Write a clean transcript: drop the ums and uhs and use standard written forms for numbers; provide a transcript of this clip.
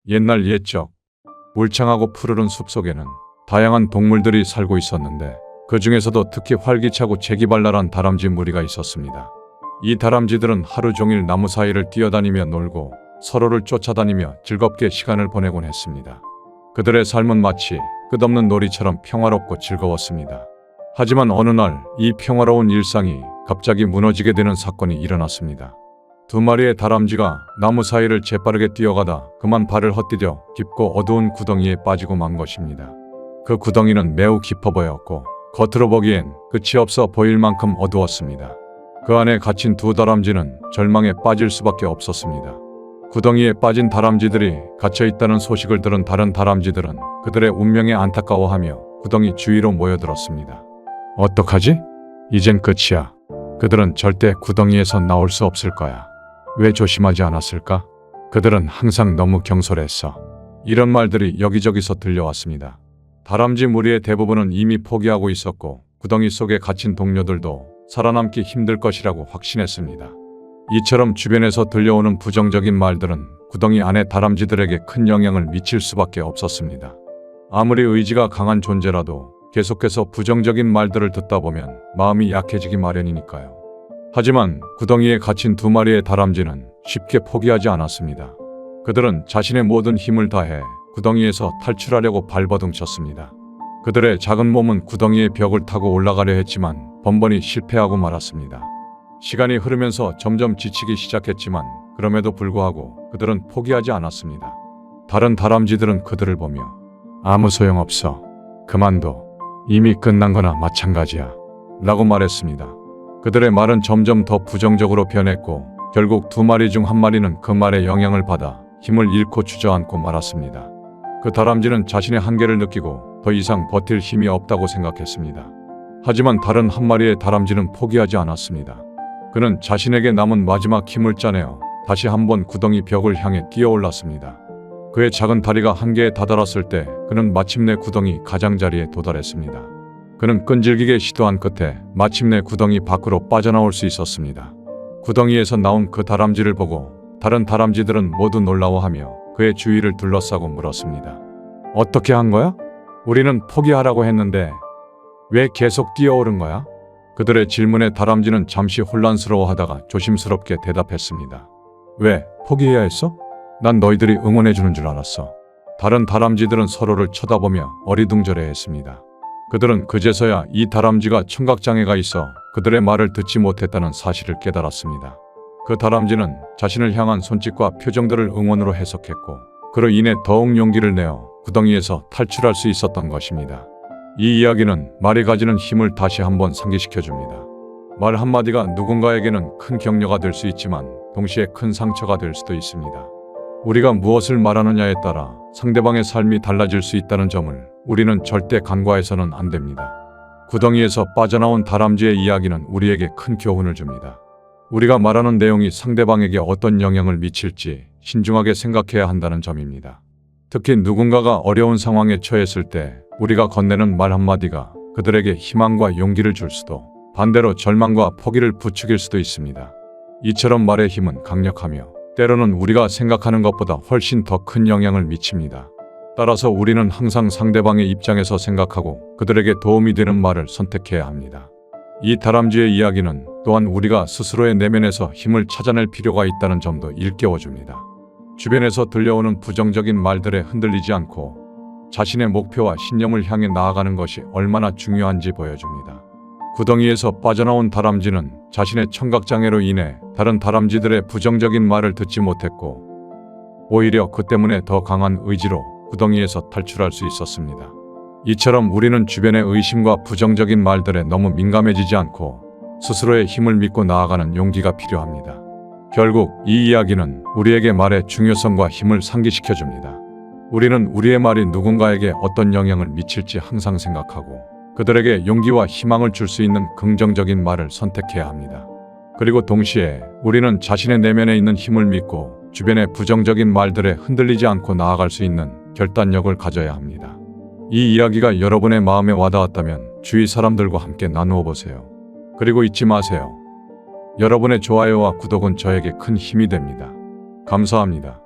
옛날 옛적 울창하고 푸르른 숲속에는 다양한 동물들이 살고 있었는데 그 중에서도 특히 활기차고 재기발랄한 다람쥐 무리가 있었습니다. 이 다람쥐들은 하루 종일 나무 사이를 뛰어다니며 놀고 서로를 쫓아다니며 즐겁게 시간을 보내곤 했습니다. 그들의 삶은 마치 끝없는 놀이처럼 평화롭고 즐거웠습니다. 하지만 어느 날 이 평화로운 일상이 갑자기 무너지게 되는 사건이 일어났습니다. 두 마리의 다람쥐가 나무 사이를 재빠르게 뛰어가다 그만 발을 헛디뎌 깊고 어두운 구덩이에 빠지고 만 것입니다. 그 구덩이는 매우 깊어 보였고 겉으로 보기엔 끝이 없어 보일 만큼 어두웠습니다. 그 안에 갇힌 두 다람쥐는 절망에 빠질 수밖에 없었습니다. 구덩이에 빠진 다람쥐들이 갇혀있다는 소식을 들은 다른 다람쥐들은 그들의 운명에 안타까워하며 구덩이 주위로 모여들었습니다. 어떡하지? 이젠 끝이야. 그들은 절대 구덩이에서 나올 수 없을 거야. 왜 조심하지 않았을까? 그들은 항상 너무 경솔했어. 이런 말들이 여기저기서 들려왔습니다. 다람쥐 무리의 대부분은 이미 포기하고 있었고 구덩이 속에 갇힌 동료들도 살아남기 힘들 것이라고 확신했습니다. 이처럼 주변에서 들려오는 부정적인 말들은 구덩이 안의 다람쥐들에게 큰 영향을 미칠 수밖에 없었습니다. 아무리 의지가 강한 존재라도 계속해서 부정적인 말들을 듣다 보면 마음이 약해지기 마련이니까요. 하지만 구덩이에 갇힌 두 마리의 다람쥐는 쉽게 포기하지 않았습니다. 그들은 자신의 모든 힘을 다해 구덩이에서 탈출하려고 발버둥쳤습니다. 그들의 작은 몸은 구덩이의 벽을 타고 올라가려 했지만 번번이 실패하고 말았습니다. 시간이 흐르면서 점점 지치기 시작했지만 그럼에도 불구하고 그들은 포기하지 않았습니다. 다른 다람쥐들은 그들을 보며 아무 소용없어. 그만둬. 이미 끝난 거나 마찬가지야. 라고 말했습니다. 그들의 말은 점점 더 부정적으로 변했고 결국 두 마리 중 한 마리는 그 말에 영향을 받아 힘을 잃고 주저앉고 말았습니다. 그 다람쥐는 자신의 한계를 느끼고 더 이상 버틸 힘이 없다고 생각했습니다. 하지만 다른 한 마리의 다람쥐는 포기하지 않았습니다. 그는 자신에게 남은 마지막 힘을 짜내어 다시 한번 구덩이 벽을 향해 뛰어올랐습니다. 그의 작은 다리가 한계에 다다랐을 때 그는 마침내 구덩이 가장자리에 도달했습니다. 그는 끈질기게 시도한 끝에 마침내 구덩이 밖으로 빠져나올 수 있었습니다. 구덩이에서 나온 그 다람쥐를 보고 다른 다람쥐들은 모두 놀라워하며 그의 주위를 둘러싸고 물었습니다. 어떻게 한 거야? 우리는 포기하라고 했는데 왜 계속 뛰어오른 거야? 그들의 질문에 다람쥐는 잠시 혼란스러워하다가 조심스럽게 대답했습니다. 왜 포기해야 했어? 난 너희들이 응원해주는 줄 알았어. 다른 다람쥐들은 서로를 쳐다보며 어리둥절해했습니다. 그들은 그제서야 이 다람쥐가 청각장애가 있어 그들의 말을 듣지 못했다는 사실을 깨달았습니다. 그 다람쥐는 자신을 향한 손짓과 표정들을 응원으로 해석했고 그로 인해 더욱 용기를 내어 구덩이에서 탈출할 수 있었던 것입니다. 이 이야기는 말이 가지는 힘을 다시 한번 상기시켜줍니다. 말 한마디가 누군가에게는 큰 격려가 될 수 있지만 동시에 큰 상처가 될 수도 있습니다. 우리가 무엇을 말하느냐에 따라 상대방의 삶이 달라질 수 있다는 점을 우리는 절대 간과해서는 안 됩니다. 구덩이에서 빠져나온 다람쥐의 이야기는 우리에게 큰 교훈을 줍니다. 우리가 말하는 내용이 상대방에게 어떤 영향을 미칠지 신중하게 생각해야 한다는 점입니다. 특히 누군가가 어려운 상황에 처했을 때 우리가 건네는 말 한마디가 그들에게 희망과 용기를 줄 수도 반대로 절망과 포기를 부추길 수도 있습니다. 이처럼 말의 힘은 강력하며 때로는 우리가 생각하는 것보다 훨씬 더 큰 영향을 미칩니다. 따라서 우리는 항상 상대방의 입장에서 생각하고 그들에게 도움이 되는 말을 선택해야 합니다. 이 다람쥐의 이야기는 또한 우리가 스스로의 내면에서 힘을 찾아낼 필요가 있다는 점도 일깨워줍니다. 주변에서 들려오는 부정적인 말들에 흔들리지 않고 자신의 목표와 신념을 향해 나아가는 것이 얼마나 중요한지 보여줍니다. 구덩이에서 빠져나온 다람쥐는 자신의 청각장애로 인해 다른 다람쥐들의 부정적인 말을 듣지 못했고 오히려 그 때문에 더 강한 의지로 구덩이에서 탈출할 수 있었습니다. 이처럼 우리는 주변의 의심과 부정적인 말들에 너무 민감해지지 않고 스스로의 힘을 믿고 나아가는 용기가 필요합니다. 결국 이 이야기는 우리에게 말의 중요성과 힘을 상기시켜줍니다. 우리는 우리의 말이 누군가에게 어떤 영향을 미칠지 항상 생각하고 그들에게 용기와 희망을 줄 수 있는 긍정적인 말을 선택해야 합니다. 그리고 동시에 우리는 자신의 내면에 있는 힘을 믿고 주변의 부정적인 말들에 흔들리지 않고 나아갈 수 있는 결단력을 가져야 합니다. 이 이야기가 여러분의 마음에 와닿았다면 주위 사람들과 함께 나누어 보세요. 그리고 잊지 마세요. 여러분의 좋아요와 구독은 저에게 큰 힘이 됩니다. 감사합니다.